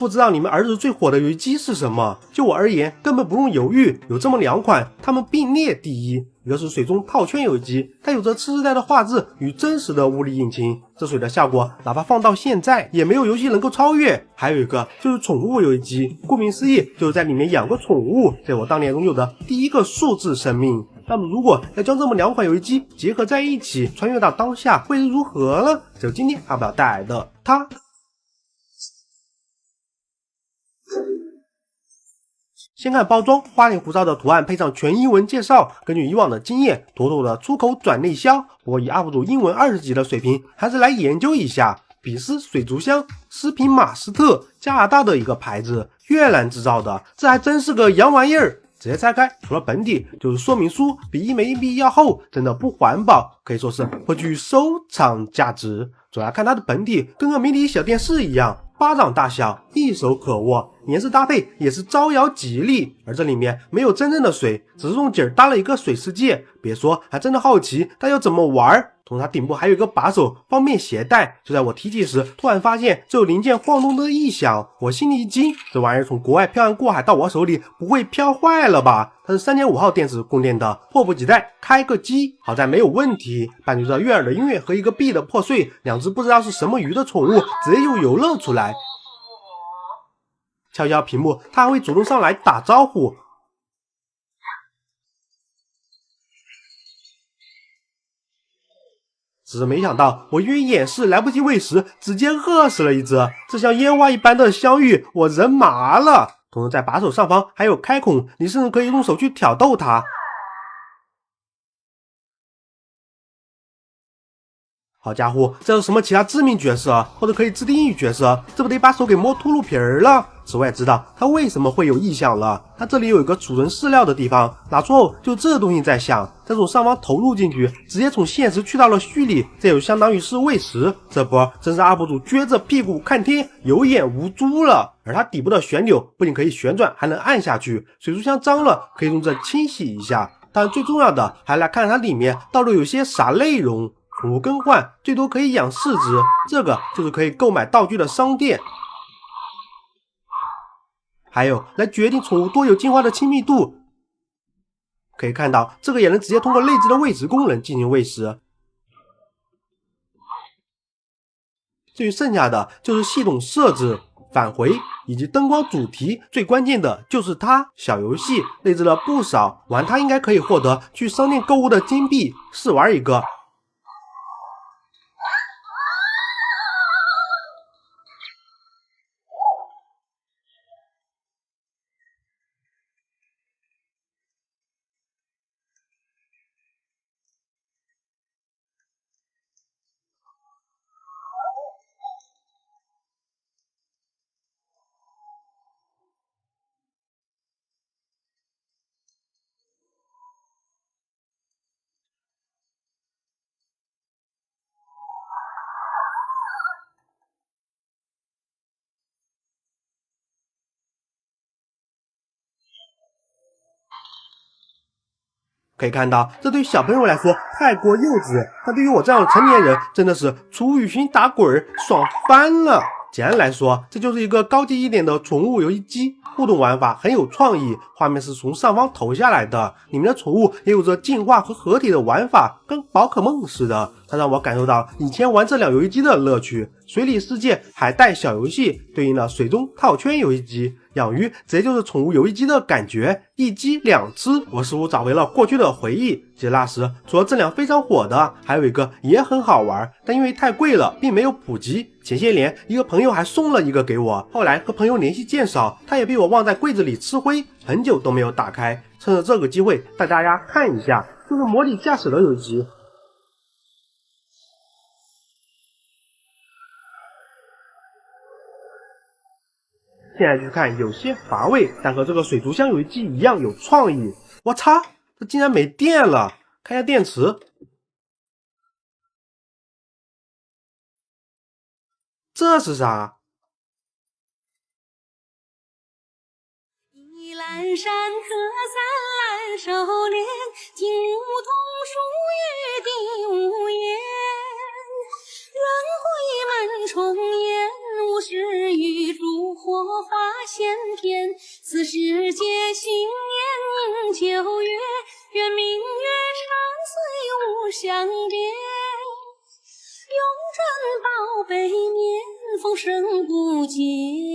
不知道你们儿子最火的游戏机是什么？就我而言，根本不用犹豫，有这么2款，它们并列第一。一个是水中套圈游戏机，它有着次世代的画质与真实的物理引擎，这水的效果哪怕放到现在，也没有游戏能够超越。还有一个就是宠物游戏机，顾名思义，就是在里面养个宠物，这我当年拥有的第一个数字生命。那么如果要将这么2款游戏机结合在一起，穿越到当下，会是如何呢？就今天阿宝带来的它。先看包装，花里胡哨的图案配上全英文介绍。根据以往的经验，妥妥的出口转内销。不过以 UP 主英文20级的水平，还是来研究一下。比斯水族箱，食品马斯特，加拿大的一个牌子，越南制造的，这还真是个洋玩意儿。直接拆开，除了本体就是说明书，比一枚硬币要厚，真的不环保，可以说是颇具收藏价值。主要看它的本体，跟个迷你小电视一样。巴掌大小，一手可握，颜色搭配也是招摇吉利。而这里面没有真正的水，只是用底儿搭了一个水世界。别说，还真的好奇它要怎么玩。同时它顶部还有一个把手，方便携带。就在我提起时，突然发现这有零件晃动的异响，我心里一惊，这玩意儿从国外漂洋过海到我手里，不会飘坏了吧？它是3.5号电池供电的，迫不及待开个机。好在没有问题，伴随着悦耳的音乐和一个币的破碎，2只不知道是什么鱼的宠物直接就游了出来。敲一敲屏幕，它还会主动上来打招呼。只是没想到，我因为演示来不及喂食，直接饿死了一只。这像烟花一般的相遇，我人麻了。同时在把手上方还有开孔，你甚至可以用手去挑逗它。好家伙，这是什么其他致命角色，或者可以自定义角色？这不得把手给摸秃噜皮儿了？此外，知道它为什么会有异响了。它这里有一个储存饲料的地方，拿出后就这东西在响，再从上方投入进去，直接从现实去到了虚拟，这就相当于是喂食。这波真是 UP 主撅着屁股看天，有眼无珠了。而它底部的旋钮不仅可以旋转，还能按下去。水族箱脏了，可以用这清洗一下。但最重要的，还来看它里面到底有些啥内容。宠物更换最多可以养4只，这个就是可以购买道具的商店。还有来决定宠物多有进化的亲密度，可以看到这个也能直接通过内置的喂食功能进行喂食。至于剩下的就是系统设置、返回以及灯光主题，最关键的就是它。小游戏内置了不少，玩它应该可以获得去商店购物的金币，试玩一个。可以看到，这对于小朋友来说太过幼稚，但对于我这样的成年人，真的是出雨荨打滚，爽翻了。简单来说，这就是一个高级一点的宠物游戏机，互动玩法很有创意，画面是从上方投下来的，里面的宠物也有着进化和合体的玩法，跟宝可梦似的。它让我感受到以前玩这两游戏机的乐趣。水里世界海带小游戏对应了水中套圈游戏机，养鱼直接就是宠物游戏机的感觉，一鸡两吃。我似乎找回了过去的回忆，记得那时除了这两非常火的，还有一个也很好玩，但因为太贵了并没有普及。前些年一个朋友还送了一个给我，后来和朋友联系渐少，他也被我忘在柜子里吃灰，很久都没有打开。趁着这个机会带大家看一下，就是模拟驾驶的游戏机。现在去看有些乏味，但和这个水族箱游戏机一样有创意。我操，这竟然没电了！看一下电池，这是啥？依兰山客三兰收敛，金梧桐树叶第五言。鸢回门重烟，无事与烛火。火花先天，此世界新年9月，愿明月长岁无相别。永珍宝贝面，风声不绝。